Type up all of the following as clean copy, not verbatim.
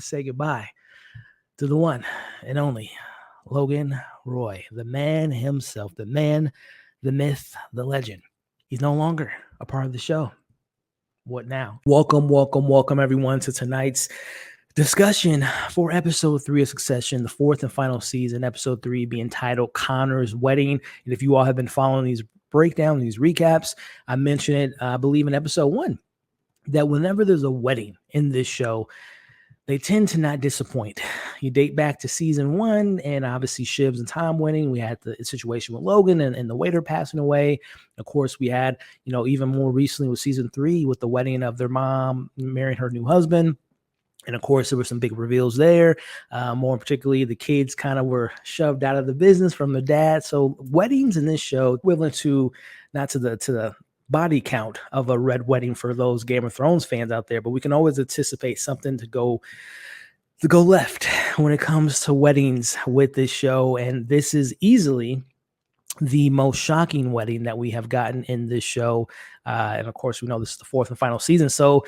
say goodbye to the one and only Logan Roy, the man himself, the man, the myth, the legend. He's no longer a part of the show. What now? Welcome everyone to tonight's discussion for episode 3 of Succession, the fourth and final season, episode 3 being titled Connor's Wedding. And if you all have been following these breakdowns, these recaps, I mentioned it, I believe in episode 1, that whenever there's a wedding in this show, they tend to not disappoint. You date back to season 1, and obviously Shiv's and Tom winning. We had the situation with Logan and the waiter passing away. Of course, we had, even more recently with season 3 with the wedding of their mom marrying her new husband. And of course, there were some big reveals there. More particularly, the kids kind of were shoved out of the business from their dad. So weddings in this show equivalent to not to the body count of a red wedding for those Game of Thrones fans out there, but we can always anticipate something to go left when it comes to weddings with this show. And this is easily the most shocking wedding that we have gotten in this show. And of course, we know this is the fourth and final season. So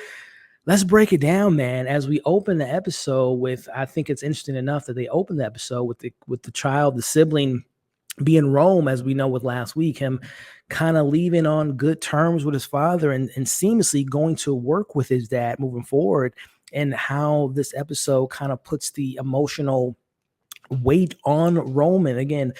let's break it down, man. As we open the episode with, I think it's interesting enough that they open the episode with the child, the sibling, be in Rome, as we know with last week, him kind of leaving on good terms with his father and seamlessly going to work with his dad moving forward, and how this episode kind of puts the emotional weight on Roman. Again,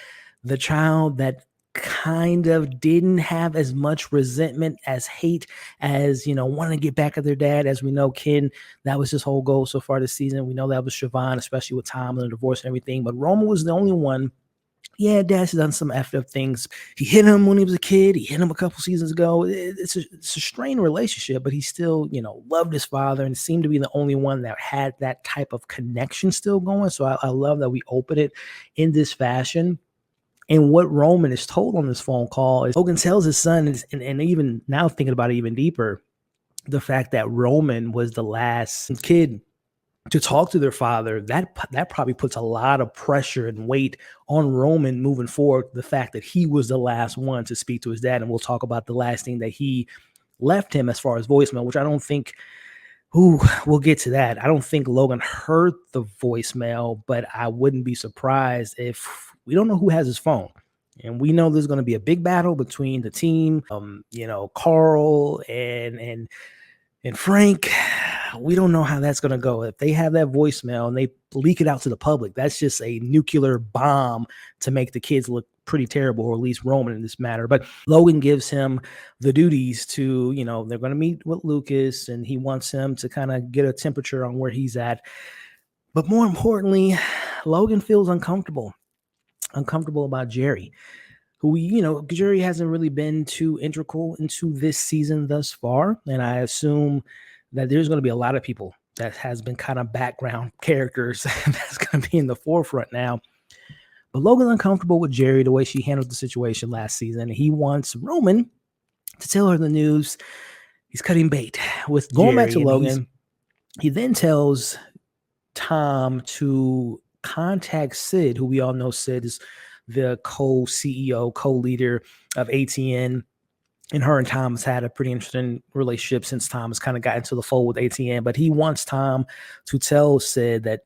the child that kind of didn't have as much resentment as hate as, wanting to get back at their dad. As we know, Ken, that was his whole goal so far this season. We know that was Siobhan, especially with Tom and the divorce and everything. But Roman was the only one. Yeah, Dad's done some effed up things. He hit him when he was a kid. He hit him a couple seasons ago. It's a strained relationship, but he still, loved his father and seemed to be the only one that had that type of connection still going. So I love that we open it in this fashion. And what Roman is told on this phone call is Logan tells his son, and even now thinking about it even deeper, the fact that Roman was the last kid to talk to their father, that probably puts a lot of pressure and weight on Roman moving forward. The fact that he was the last one to speak to his dad, and we'll talk about the last thing that he left him as far as voicemail, which I don't think, we'll get to that. I don't think Logan heard the voicemail, but I wouldn't be surprised if we don't know who has his phone. And we know there's going to be a big battle between the team, Carl and Frank. We don't know how that's going to go. If they have that voicemail and they leak it out to the public, that's just a nuclear bomb to make the kids look pretty terrible, or at least Roman in this matter. But Logan gives him the duties to, they're going to meet with Lucas, and he wants him to kind of get a temperature on where he's at. But more importantly, Logan feels uncomfortable about Jerry, who, Jerry hasn't really been too integral into this season thus far. And I assume that there's going to be a lot of people that has been kind of background characters that's going to be in the forefront now. But Logan's uncomfortable with Jerry, the way she handled the situation last season. He wants Roman to tell her the news. He's cutting bait with going Jerry, back to Logan. He then tells Tom to contact Sid, who we all know Sid is the co-CEO, co-leader of ATN. And her and Tom has had a pretty interesting relationship since Tom has kind of got into the fold with ATN. But he wants Tom to tell Sid that,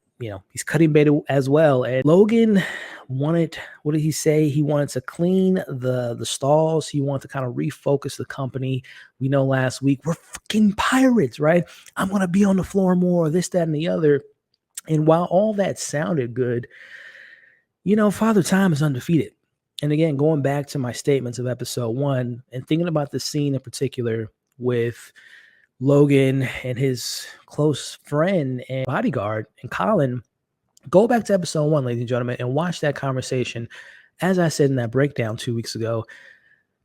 he's cutting bait as well. And Logan wanted, what did he say? He wanted to clean the stalls. He wanted to kind of refocus the company. We know last week, we're fucking pirates, right? I'm going to be on the floor more, this, that, and the other. And while all that sounded good, Father Time is undefeated. And again, going back to my statements of episode 1 and thinking about the scene in particular with Logan and his close friend and bodyguard and Colin, go back to episode 1, ladies and gentlemen, and watch that conversation. As I said in that breakdown 2 weeks ago,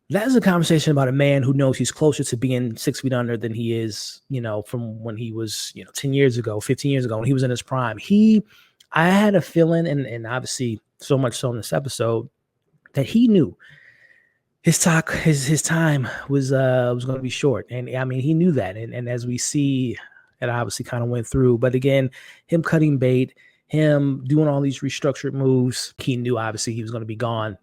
that is a conversation about a man who knows he's closer to being 6 feet under than he is, from when he was, 10 years ago, 15 years ago, when he was in his prime. I had a feeling, and obviously so much so in this episode, that he knew his time was going to be short. And I mean, he knew that. And as we see, it obviously kind of went through. But again, him cutting bait, him doing all these restructured moves, he knew obviously he was going to be gone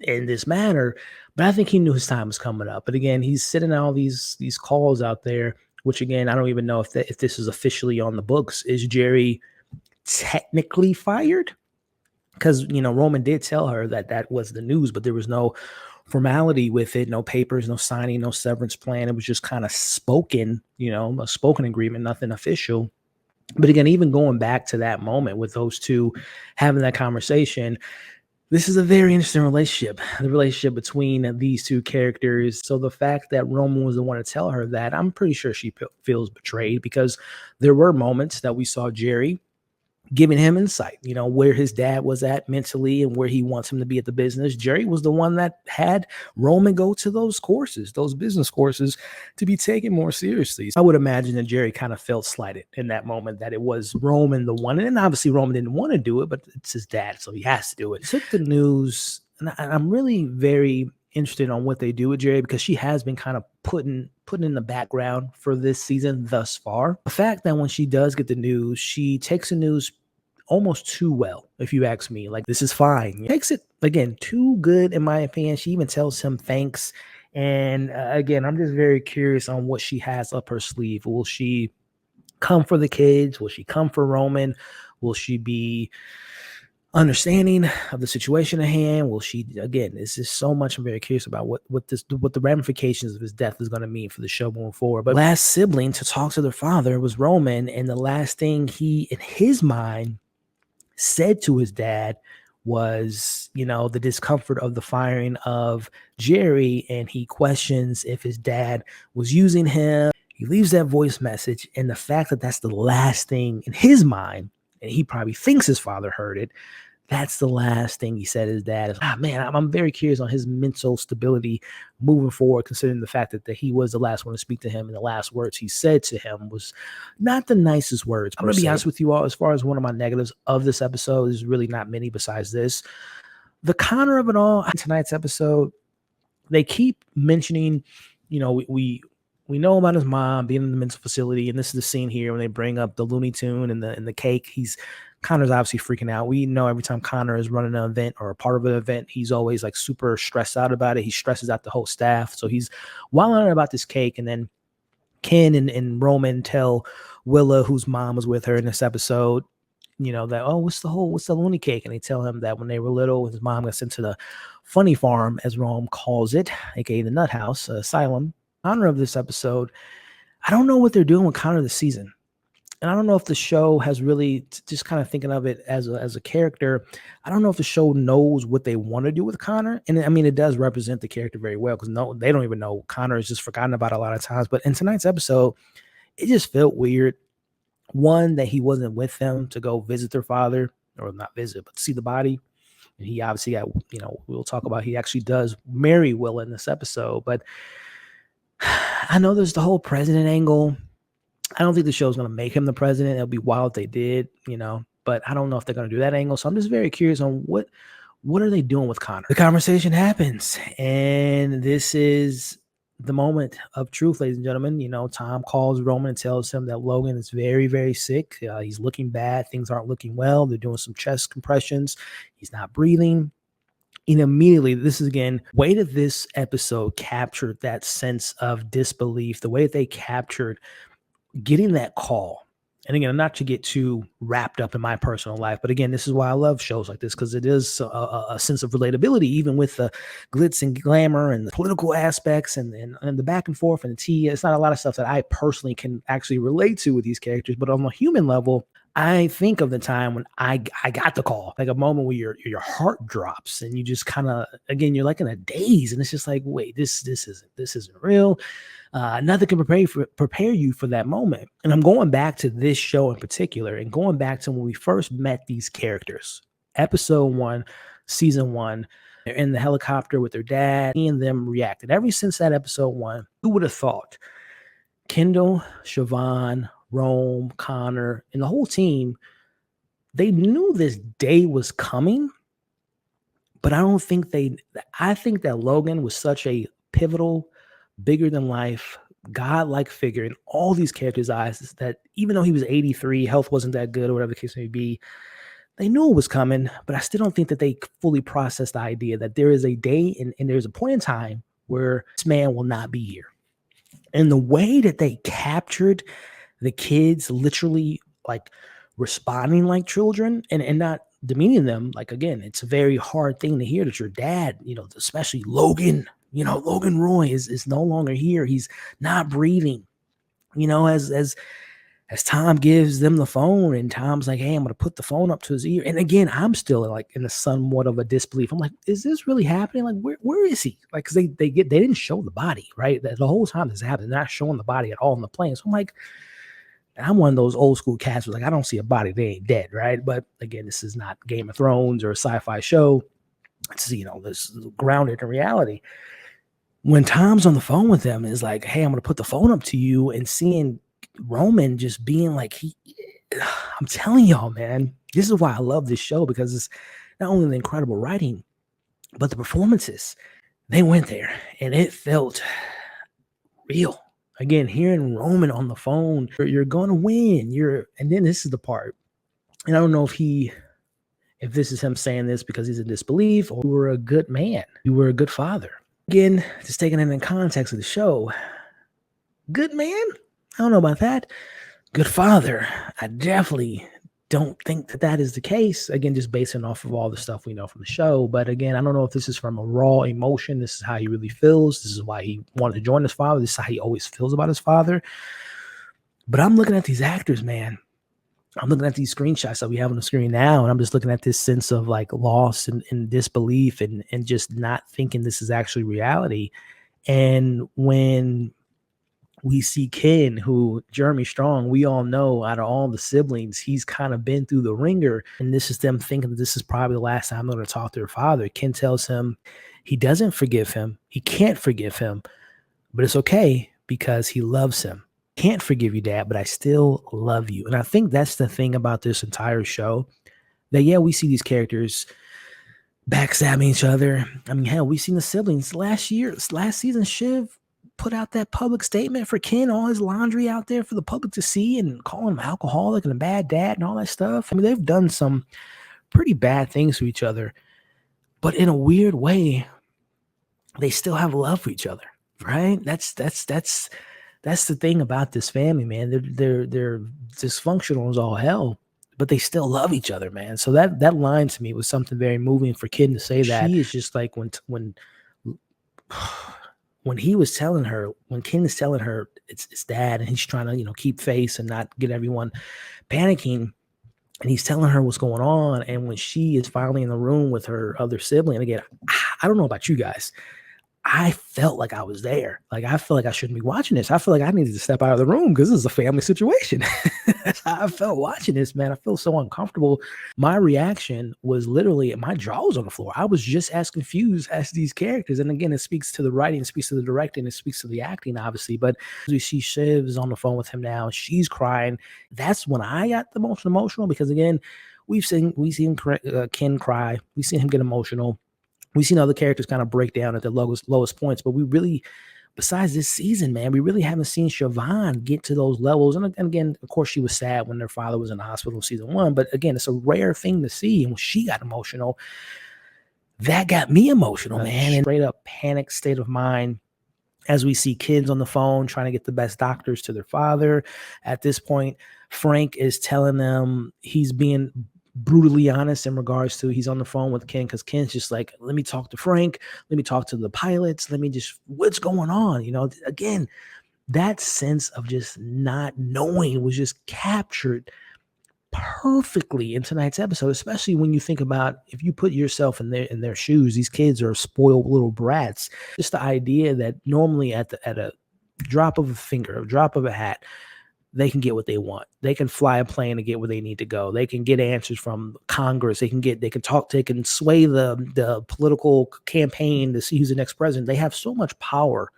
in this manner. But I think he knew his time was coming up. But again, he's sitting all these calls out there, which again, I don't even know if this is officially on the books. Is Jerry technically fired, because, Roman did tell her that that was the news, but there was no formality with it, no papers, no signing, no severance plan. It was just kind of spoken, a spoken agreement, nothing official. But again, even going back to that moment with those two having that conversation, this is a very interesting relationship, the relationship between these two characters. So the fact that Roman was the one to tell her that, I'm pretty sure she feels betrayed, because there were moments that we saw Jerry giving him insight, where his dad was at mentally and where he wants him to be at the business. Jerry was the one that had Roman go to those courses, those business courses, to be taken more seriously. I would imagine that Jerry kind of felt slighted in that moment, that it was Roman the one. And obviously Roman didn't want to do it, but it's his dad, so he has to do it. Took the news, and I'm really very interested on what they do with Jerry, because she has been kind of put in the background for this season thus far. The fact that when she does get the news, she takes the news almost too well, if you ask me. Like, this is fine. Takes it, again, too good, in my opinion. She even tells him thanks. And again, I'm just very curious on what she has up her sleeve. Will she come for the kids? Will she come for Roman? Will she be understanding of the situation at hand? Will she, again, this is so much I'm very curious about what the ramifications of his death is going to mean for the show moving forward. But last sibling to talk to their father was Roman, and the last thing he, in his mind, said to his dad was, the discomfort of the firing of Jerry, and he questions if his dad was using him. He leaves that voice message, and the fact that that's the last thing in his mind, and he probably thinks his father heard it, that's the last thing he said to his dad. Is, man, I'm very curious on his mental stability moving forward, considering the fact that he was the last one to speak to him, and the last words he said to him was not the nicest words. I'm going to be honest with you all, as far as one of my negatives of this episode, there's really not many besides this. The counter of it all, tonight's episode, they keep mentioning, we know about his mom being in the mental facility, and this is the scene here when they bring up the Looney Tune and the cake. Connor's obviously freaking out. We know every time Connor is running an event or a part of an event, he's always like super stressed out about it. He stresses out the whole staff. So he's wilding out about this cake. And then Ken and Roman tell Willa, whose mom was with her in this episode, that, what's the loony cake? And they tell him that when they were little, his mom got sent to the funny farm, as Rome calls it, aka the nut house, asylum. In honor of this episode, I don't know what they're doing with Connor this season. And I don't know if the show has really, just kind of thinking of it as a character, I don't know if the show knows what they want to do with Connor. And I mean, it does represent the character very well, because they don't even know. Connor is just forgotten about a lot of times. But in tonight's episode, it just felt weird. One, that he wasn't with them to go visit their father, or not visit, but see the body. And he obviously got, we'll talk about, he actually does marry Willa in this episode. But I know there's the whole president angle. I don't think the show's going to make him the president. It'll be wild if they did, but I don't know if they're going to do that angle. So I'm just very curious on what are they doing with Connor. The conversation happens, and this is the moment of truth, ladies and gentlemen. Tom calls Roman and tells him that Logan is very, very sick. He's looking bad. Things aren't looking well. They're doing some chest compressions. He's not breathing. And immediately, this is, again, the way that this episode captured that sense of disbelief, the way that they captured getting that call. And again, not to get too wrapped up in my personal life, but again, this is why I love shows like this, because it is a sense of relatability, even with the glitz and glamour and the political aspects and the back and forth and the tea. It's not a lot of stuff that I personally can actually relate to with these characters, but on a human level, I think of the time when I got the call, like a moment where your heart drops and you just kind of, again, you're like in a daze, and it's just like, wait, this isn't real. Nothing can prepare you for that moment. And I'm going back to this show in particular, and going back to when we first met these characters. Episode 1, season 1, they're in the helicopter with their dad, and them reacted. Ever since that episode 1, who would have thought Kendall, Siobhan, Rome, Connor, and the whole team, they knew this day was coming, but I think that Logan was such a pivotal, bigger than life, godlike figure in all these characters' eyes, that even though he was 83, health wasn't that good, or whatever the case may be, they knew it was coming. But I still don't think that they fully processed the idea that there is a day and there's a point in time where this man will not be here. And the way that they captured the kids literally like responding like children and not demeaning them. Like, again, it's a very hard thing to hear that your dad, especially Logan, Logan Roy is no longer here. He's not breathing, as Tom gives them the phone and Tom's like, hey, I'm going to put the phone up to his ear. And again, I'm still like in a somewhat of a disbelief. I'm like, is this really happening? Like, where is he? Like, cause they didn't show the body, right? The whole time this happened, they're not showing the body at all in the plane. So I'm like, I'm one of those old school cats who's like, I don't see a body, they ain't dead, right? But again, this is not Game of Thrones or a sci-fi show. It's, this is grounded in reality. When Tom's on the phone with them, is like, hey, I'm going to put the phone up to you, and seeing Roman just being like, I'm telling y'all, man, this is why I love this show, because it's not only the incredible writing, but the performances. They went there and it felt real. Again, hearing Roman on the phone, you're going to win. And then this is the part. And I don't know if this is him saying this because he's in disbelief, or you were a good man. You were a good father. Again, just taking it in context of the show. Good man? I don't know about that. Good father. I definitely don't think that is the case. Again, just basing off of all the stuff we know from the show. But again, I don't know if this is from a raw emotion. This is how he really feels. This is why he wanted to join his father. This is how he always feels about his father. But I'm looking at these actors, man. I'm looking at these screenshots that we have on the screen now, and I'm just looking at this sense of like loss and disbelief and just not thinking this is actually reality. And when we see Ken, who Jeremy Strong, we all know out of all the siblings, he's kind of been through the ringer. And this is them thinking that this is probably the last time they're going to talk to their father. Ken tells him he doesn't forgive him. He can't forgive him, but it's okay because he loves him. Can't forgive you, Dad, but I still love you. And I think that's the thing about this entire show, that, yeah, we see these characters backstabbing each other. I mean, hell, we've seen the siblings last season. Shiv put out that public statement for Ken, all his laundry out there for the public to see, and calling him alcoholic and a bad dad and all that stuff. I mean, they've done some pretty bad things to each other, but in a weird way, they still have love for each other, right? That's the thing about this family, man. They're dysfunctional as all hell, but they still love each other, man. So that line to me was something very moving for Ken to say that. She is just like when he was telling her, when Ken is telling her it's Dad, and he's trying to, keep face and not get everyone panicking, and he's telling her what's going on. And when she is finally in the room with her other sibling, again, I don't know about you guys, I felt like I was there. Like, I feel like I shouldn't be watching this. I feel like I needed to step out of the room because this is a family situation. That's how I felt watching this, man. I feel so uncomfortable. My reaction was literally, my jaw was on the floor. I was just as confused as these characters. And again, it speaks to the writing, it speaks to the directing, it speaks to the acting, obviously. But as we see Shiv's on the phone with him now, she's crying. That's when I got the most emotional, because again, we've seen Ken cry. We've seen him get emotional. We've seen other characters kind of break down at their lowest points, but we really, besides this season, man, we really haven't seen Siobhan get to those levels. And again, of course, she was sad when their father was in the hospital in season 1, but again, it's a rare thing to see. And when she got emotional, that got me emotional, man. And straight up panic state of mind as we see kids on the phone trying to get the best doctors to their father. At this point, Frank is telling them he's being brutally honest in regards to, he's on the phone with Ken because Ken's just like, let me talk to Frank, let me talk to the pilots, what's going on? Again, that sense of just not knowing was just captured perfectly in tonight's episode, especially when you think about, if you put yourself in their shoes, these kids are spoiled little brats. Just the idea that normally at a drop of a finger, a drop of a hat, they can get what they want. They can fly a plane to get where they need to go. They can get answers from Congress. They can sway the political campaign to see who's the next president. They have so much power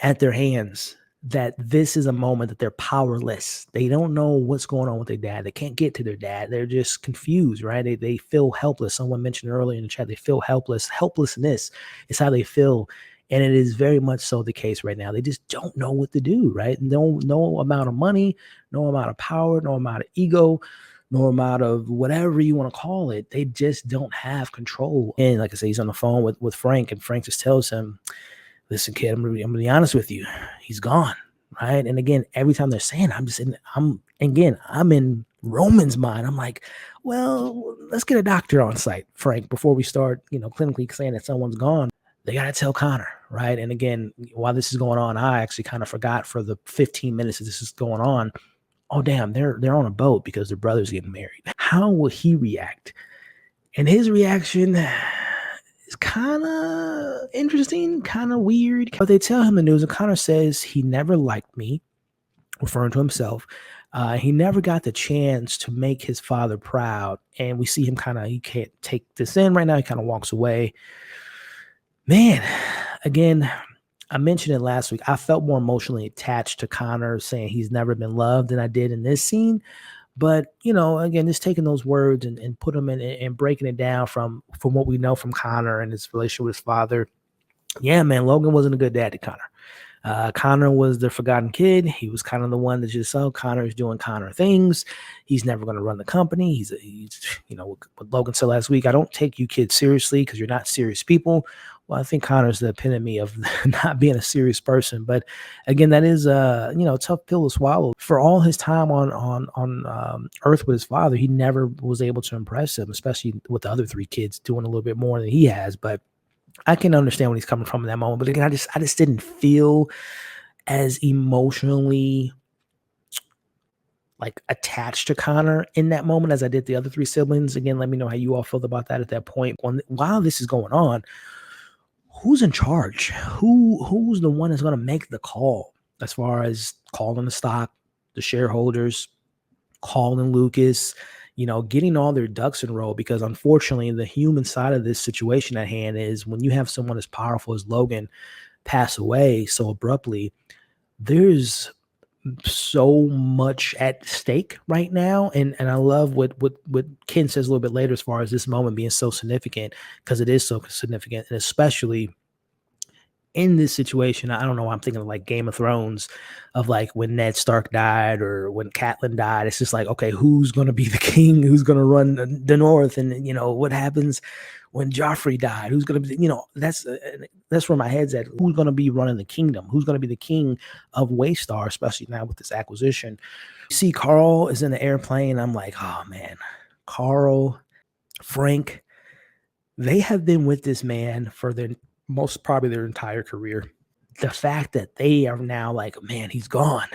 at their hands that this is a moment that they're powerless. They don't know what's going on with their dad. They can't get to their dad. They're just confused, right? They feel helpless. Someone mentioned earlier in the chat, they feel helpless. Helplessness is how they feel. And it is very much so the case right now. They just don't know what to do, right? No amount of money, no amount of power, no amount of ego, no amount of whatever you want to call it. They just don't have control. And like I say, he's on the phone with Frank, and Frank just tells him, listen, kid, I'm gonna be honest with you. He's gone. right? And again, every time they're saying, I'm in Roman's mind. I'm like, well, let's get a doctor on site, Frank, before we start, clinically saying that someone's gone. They got to tell Connor, right? And again, while this is going on, I actually kind of forgot for the 15 minutes that this is going on. Oh, damn, they're on a boat because their brother's getting married. How will he react? And his reaction is kind of interesting, kind of weird. But they tell him the news, and Connor says he never liked me, referring to himself. He never got the chance to make his father proud. And we see him he can't take this in right now. He kind of walks away. Man, again, I mentioned it last week. I felt more emotionally attached to Connor saying he's never been loved than I did in this scene. But, again, just taking those words and put them in and breaking it down from what we know from Connor and his relationship with his father. Yeah, man, Logan wasn't a good dad to Connor. Connor was the forgotten kid. He was kind of the one that just, Connor's doing Connor things. He's never going to run the company. He's what Logan said last week, I don't take you kids seriously because you're not serious people. Well, I think Connor's the epitome of not being a serious person. But again, that is a tough pill to swallow. For all his time on Earth with his father, he never was able to impress him, especially with the other three kids doing a little bit more than he has. But I can understand where he's coming from in that moment. But again, I just didn't feel as emotionally attached to Connor in that moment as I did the other three siblings. Again, let me know how you all felt about that at that point. While this is going on, who's in charge? Who's the one that's going to make the call as far as calling the stock, the shareholders, calling Lucas, getting all their ducks in a row? Because unfortunately, the human side of this situation at hand is when you have someone as powerful as Logan pass away so abruptly, there's so much at stake right now. And I love what Ken says a little bit later as far as this moment being so significant, because it is so significant. And especially in this situation, I don't know, I'm thinking of Game of Thrones, of when Ned Stark died or when Catelyn died. It's just okay, who's going to be the king? Who's going to run the North? And, what happens when Joffrey died? Who's going to be, that's where my head's at. Who's going to be running the kingdom? Who's going to be the king of Waystar, especially now with this acquisition? See, Carl is in the airplane. I'm like, oh man, Carl, Frank, they have been with this man for probably their entire career. The fact that they are now man, he's gone.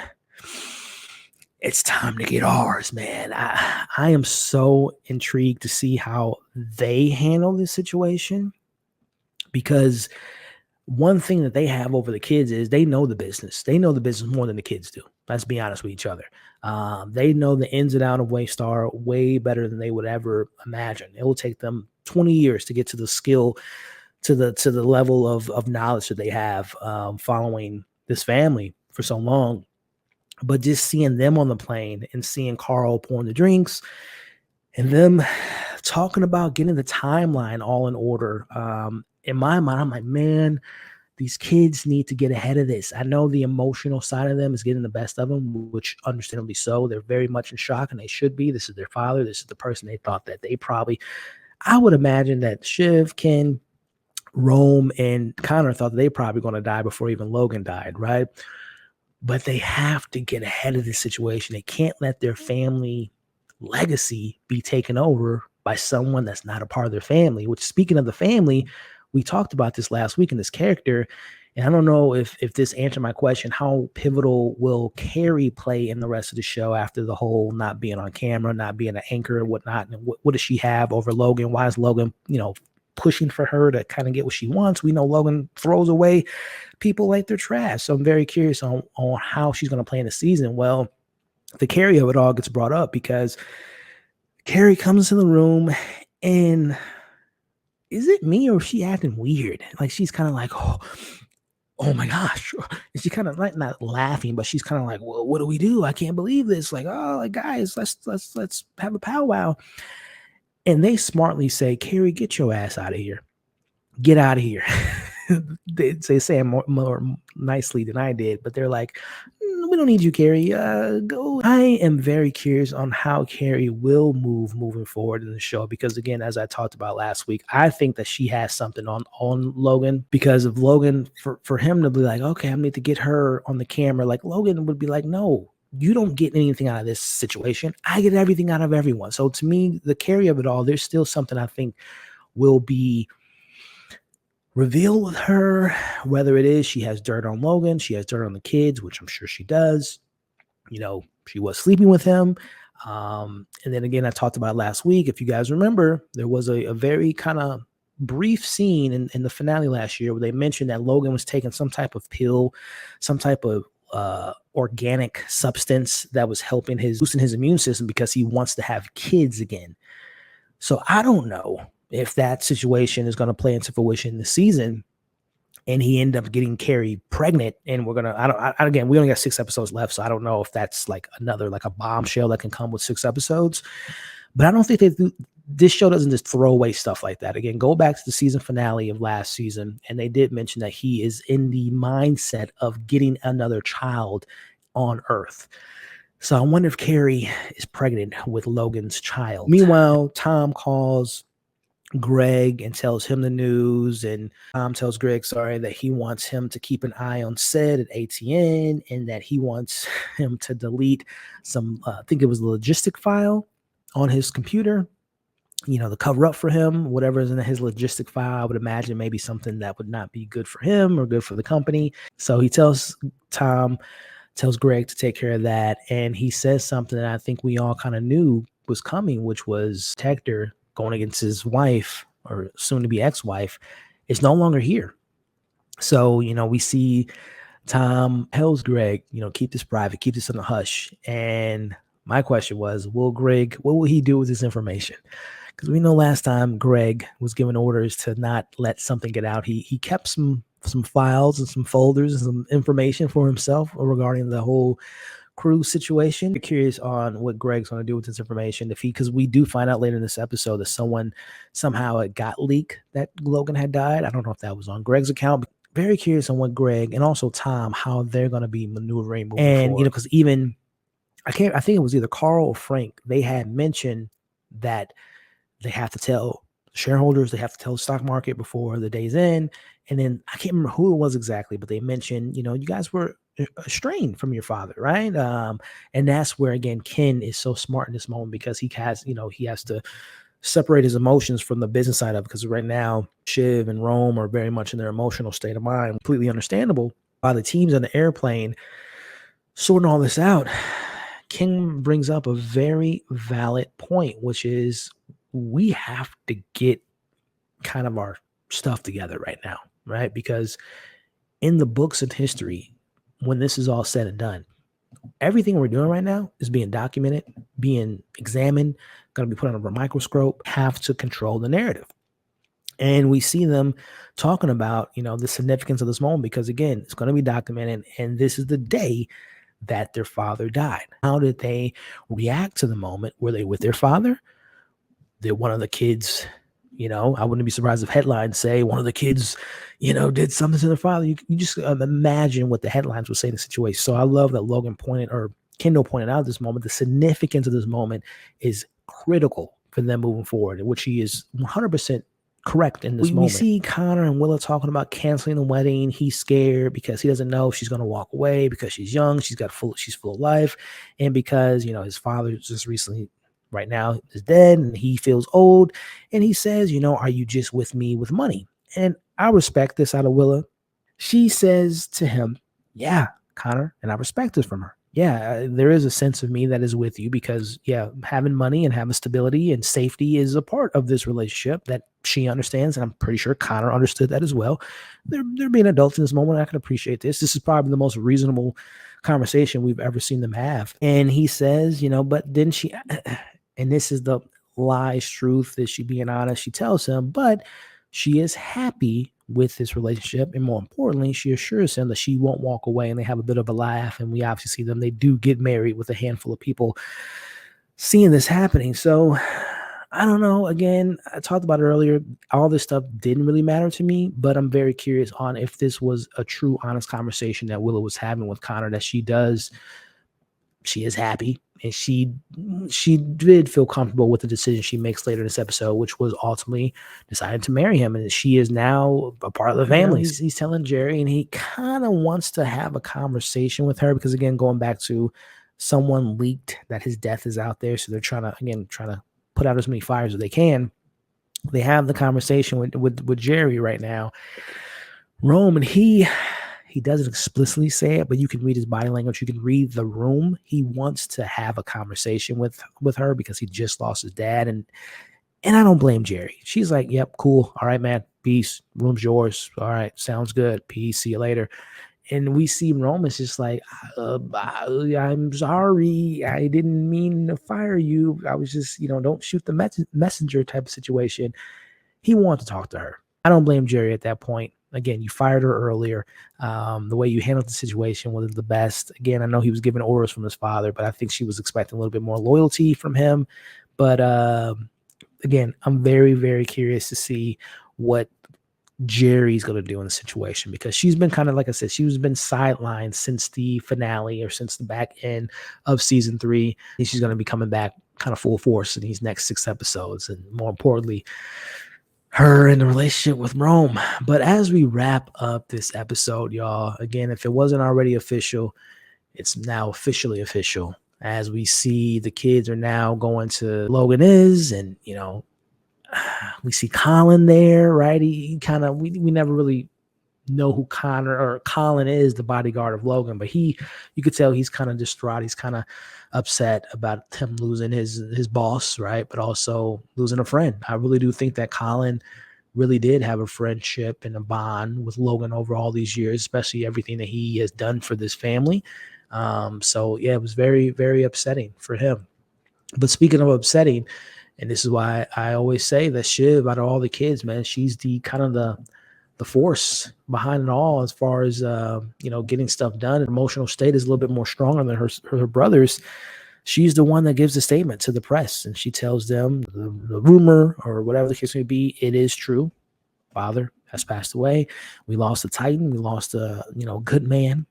It's time to get ours, man. I am so intrigued to see how they handle this situation, because one thing that they have over the kids is they know the business. They know the business more than the kids do. Let's be honest with each other. They know the ins and outs of Waystar way better than they would ever imagine. It will take them 20 years to get to the skill, to the level of knowledge that they have following this family for so long. But just seeing them on the plane and seeing Carl pouring the drinks and them talking about getting the timeline all in order, in my mind, I'm like, man, these kids need to get ahead of this. I know the emotional side of them is getting the best of them, which understandably so. They're very much in shock, and they should be. This is their father. This is the person they thought that they probably, I would imagine that Shiv, Ken, Rome, and Connor thought that they probably going to die before even Logan died, right? But they have to get ahead of this situation. They can't let their family legacy be taken over by someone that's not a part of their family. Which, speaking of the family, we talked about this last week in this character, and I don't know if this answered my question. How pivotal will Carrie play in the rest of the show after the whole not being on camera, not being an anchor and whatnot? And what does she have over Logan? Why is Logan, pushing for her to kind of get what she wants? We know Logan throws away people like they're trash. So I'm very curious on how she's going to play in the season. Well, the Carrie of it all gets brought up because Carrie comes into the room, and is it me or is she acting weird? She's kind of oh my gosh. And she kind of not laughing, but she's kind of well, what do we do? I can't believe this. Guys, let's have a powwow. And they smartly say, Carrie, get your ass out of here. Get out of here. They say it more nicely than I did, but they're like, we don't need you, Carrie. Go. I am very curious on how Carrie will move moving forward in the show because, again, as I talked about last week, I think that she has something on Logan because of Logan, for him to be like, okay, I need to get her on the camera. Like Logan would be like, no, you don't get anything out of this situation. I get everything out of everyone. So to me, the Carrie of it all, there's still something I think will be revealed with her, whether it is she has dirt on Logan, she has dirt on the kids, which I'm sure she does. She was sleeping with him. And then again, I talked about last week. If you guys remember, there was a very kind of brief scene in the finale last year where they mentioned that Logan was taking some type of pill, some type of organic substance that was helping boosting his immune system because he wants to have kids again. So I don't know if that situation is going to play into fruition this season and he ended up getting Carrie pregnant and again, we only got 6 episodes left. So I don't know if that's like another, like a bombshell that can come with 6 episodes, but I don't think this show doesn't just throw away stuff like that. Again, go back to the season finale of last season. And they did mention that he is in the mindset of getting another child on Earth. So I wonder if Carrie is pregnant with Logan's child. Meanwhile, Tom calls Greg and tells him the news, and Tom tells Greg, that he wants him to keep an eye on Sid at ATN and that he wants him to delete some, I think it was a logistic file on his computer, to cover up for him, whatever is in his logistic file. I would imagine maybe something that would not be good for him or good for the company. So he tells Greg to take care of that. And he says something that I think we all kind of knew was coming, which was Hector going against his wife or soon to be ex-wife is no longer here. So, we see Tom tells Greg, keep this private, keep this in the hush. And my question was, what will he do with this information? Because we know last time Greg was given orders to not let something get out. He kept some files and some folders and some information for himself regarding the whole crew situation. I'm curious on what Greg's going to do with this information. Because we do find out later in this episode that somehow it got leaked that Logan had died. I don't know if that was on Greg's account. But very curious on what Greg and also Tom, how they're going to be maneuvering moving forward. Because even I think it was either Carl or Frank. They had mentioned that they have to tell shareholders, they have to tell the stock market before the day's end. And then I can't remember who it was exactly, but they mentioned, you guys were estranged from your father, right? And that's where, again, Ken is so smart in this moment because he has to separate his emotions from the business side of it. Because right now, Shiv and Rome are very much in their emotional state of mind, completely understandable. While the team's on the airplane sorting all this out, Ken brings up a very valid point, which is we have to get kind of our stuff together right now, right? Because in the books of history, when this is all said and done, everything we're doing right now is being documented, being examined, going to be put under a microscope, have to control the narrative. And we see them talking about, the significance of this moment because, again, it's going to be documented. And this is the day that their father died. How did they react to the moment? Were they with their father? Did one of the kids, I wouldn't be surprised if headlines say one of the kids, did something to their father. You just imagine what the headlines would say in the situation. So I love that Kendall pointed out this moment. The significance of this moment is critical for them moving forward, which he is 100% correct in this moment. We see Connor and Willa talking about canceling the wedding. He's scared because he doesn't know if she's going to walk away because she's young. She's full of life. And because, his father just recently right now is dead and he feels old. And he says, are you just with me with money? And I respect this out of Willa. She says to him, yeah, Connor, and I respect this from her. Yeah, there is a sense of me that is with you because, having money and having stability and safety is a part of this relationship that she understands. And I'm pretty sure Connor understood that as well. They're being adults in this moment. I can appreciate this. This is probably the most reasonable conversation we've ever seen them have. And he says, but then she, and this is the lie's truth, is she being honest? She tells him, but she is happy with this relationship. And more importantly, she assures him that she won't walk away, and they have a bit of a laugh. And we obviously see them. They do get married with a handful of people seeing this happening. So I don't know. Again, I talked about it earlier. All this stuff didn't really matter to me, but I'm very curious on if this was a true, honest conversation that Willow was having with Connor, that she is happy, and she did feel comfortable with the decision she makes later in this episode, which was ultimately deciding to marry him, and she is now a part of the family. He's telling Jerry, and he kind of wants to have a conversation with her because, again, going back to someone leaked that his death is out there, so they're trying to put out as many fires as they can. They have the conversation with Jerry right now, Rome, and he doesn't explicitly say it, but you can read his body language. You can read the room. He wants to have a conversation with her because he just lost his dad, and I don't blame Jerry. She's like, "Yep, cool, all right, man, peace. Room's yours. All right, sounds good. Peace. See you later." And we see Roman's just like, I'm sorry. I didn't mean to fire you. I was just, don't shoot the messenger type of situation. He wanted to talk to her. I don't blame Jerry at that point. Again, you fired her earlier. The way you handled the situation wasn't the best. Again, I know he was given orders from his father, but I think she was expecting a little bit more loyalty from him. But again, I'm very, very curious to see what Jerry's going to do in the situation, because she's been kind of, like I said, she's been sidelined since the finale or since the back end of season 3. And she's going to be coming back kind of full force in these next 6 episodes. And more importantly, her and the relationship with Rome. But as we wrap up this episode, y'all, again, if it wasn't already official, it's now officially official, as we see the kids are now going to Logan is, and, we see Colin there, right? He kind of, we never really know who Colin is, the bodyguard of Logan, but you could tell he's kind of distraught. He's kind of upset about him losing his boss, right? But also losing a friend. I really do think that Colin really did have a friendship and a bond with Logan over all these years, especially everything that he has done for this family. So yeah, it was very, very upsetting for him. But speaking of upsetting, and this is why I always say that Shiv, out of all the kids, man, she's the kind of the force behind it all, as far as getting stuff done. Her emotional state is a little bit more stronger than her brothers. She's the one that gives the statement to the press, and she tells them the rumor, or whatever the case may be, it is true. Father has passed away. We lost a Titan. We lost a good man.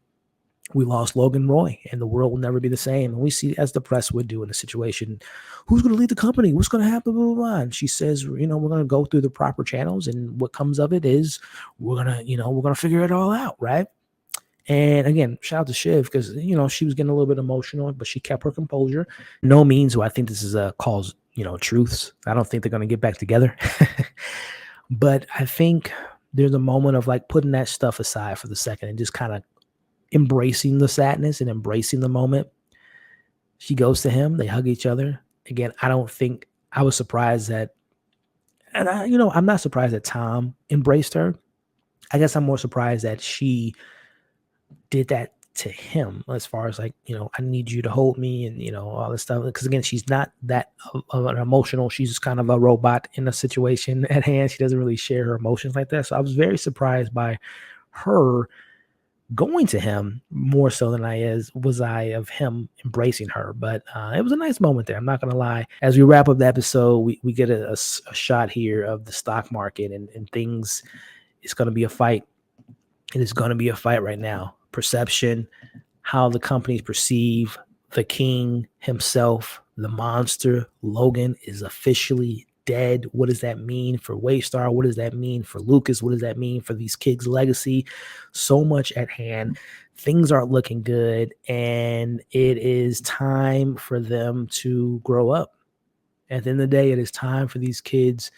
We lost Logan Roy, and the world will never be the same. And we see, as the press would do in a situation, who's going to lead the company? What's going to happen? Blah, blah, blah. And she says, we're going to go through the proper channels, and what comes of it is we're going to figure it all out, right? And again, shout out to Shiv, because, she was getting a little bit emotional, but she kept her composure. No means do I think this is a cause, truths. I don't think they're going to get back together. But I think there's a moment of like putting that stuff aside for the second and just kind of embracing the sadness and embracing the moment. She goes to him. They hug each other. Again, I was surprised that, and I'm not surprised that Tom embraced her. I guess I'm more surprised that she did that to him, as far as like, I need you to hold me, and, all this stuff. Because again, she's not that of an emotional. She's just kind of a robot in a situation at hand. She doesn't really share her emotions like that. So I was very surprised by her going to him, more so than I of him embracing her. But it was a nice moment there. I'm not going to lie. As we wrap up the episode, we get a shot here of the stock market and things. It's going to be a fight. It is going to be a fight right now. Perception, how the companies perceive the king himself, the monster, Logan, is officially dead. What does that mean for Waystar? What does that mean for Lucas? What does that mean for these kids' legacy? So much at hand. Things aren't looking good, and it is time for them to grow up. At the end of the day, it is time for these kids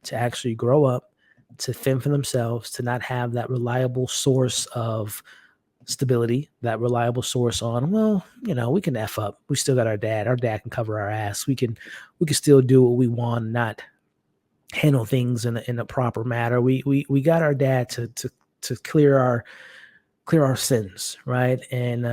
to actually grow up, to fend for themselves, to not have that reliable source of stability, that reliable source on, well, we can F up. We still got our dad. Our dad can cover our ass. We can still do what we want, not handle things in a proper manner. We got our dad to clear our sins, right? And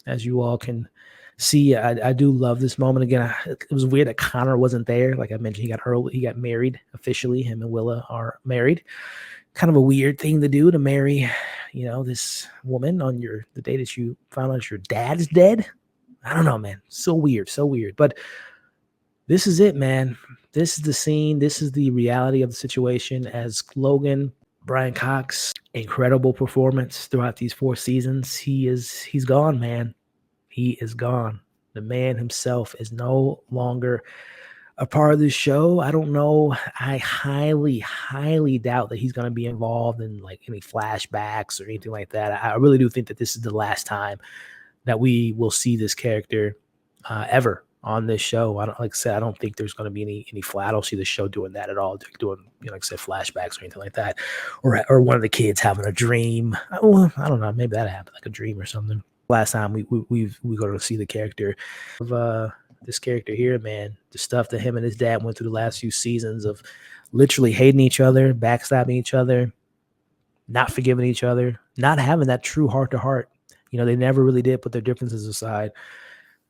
as you all can see, I do love this moment. Again, it was weird that Connor wasn't there. Like I mentioned, he got married officially. Him and Willa are married. Kind of a weird thing to do, to marry, this woman on the day that you found out your dad is dead. I don't know, man. So weird. But this is it, man. This is the scene. This is the reality of the situation as Logan, Brian Cox, incredible performance throughout these 4 seasons. He's gone, man. He is gone. The man himself is no longer a part of this show. I don't know. I highly, highly doubt that he's going to be involved in like any flashbacks or anything like that. I really do think that this is the last time that we will see this character ever on this show. Like I said, I don't think there's going to be any flat. I don't see the show doing that at all, doing, like I said, flashbacks or anything like that, or one of the kids having a dream. Well, I don't know, maybe that happened, like a dream or something. Last time we go to see the character of this character here, man, the stuff that him and his dad went through the last few seasons of literally hating each other, backstabbing each other, not forgiving each other, not having that true heart to heart. They never really did put their differences aside.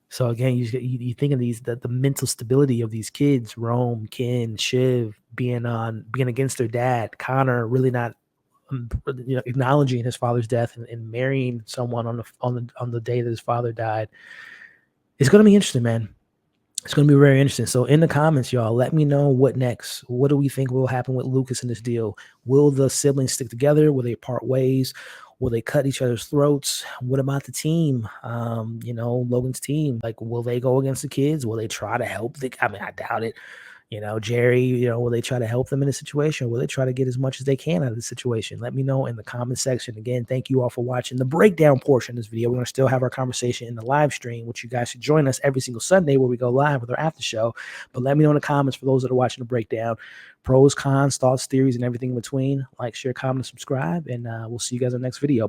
So again, you think of the mental stability of these kids, Rome, Ken, Shiv, being against their dad, Connor really not acknowledging his father's death and marrying someone on the day that his father died. It's going to be interesting, man. It's going to be very interesting. So in the comments, y'all, let me know what next. What do we think will happen with Lucas in this deal? Will the siblings stick together? Will they part ways? Will they cut each other's throats? What about the team? Logan's team. Like, will they go against the kids? Will they try to help? I doubt it. Jerry, will they try to help them in a situation? Will they try to get as much as they can out of the situation? Let me know in the comment section. Again, thank you all for watching the breakdown portion of this video. We're going to still have our conversation in the live stream, which you guys should join us every single Sunday where we go live with our after show. But let me know in the comments for those that are watching the breakdown. Pros, cons, thoughts, theories, and everything in between. Like, share, comment, and subscribe. And we'll see you guys in the next video.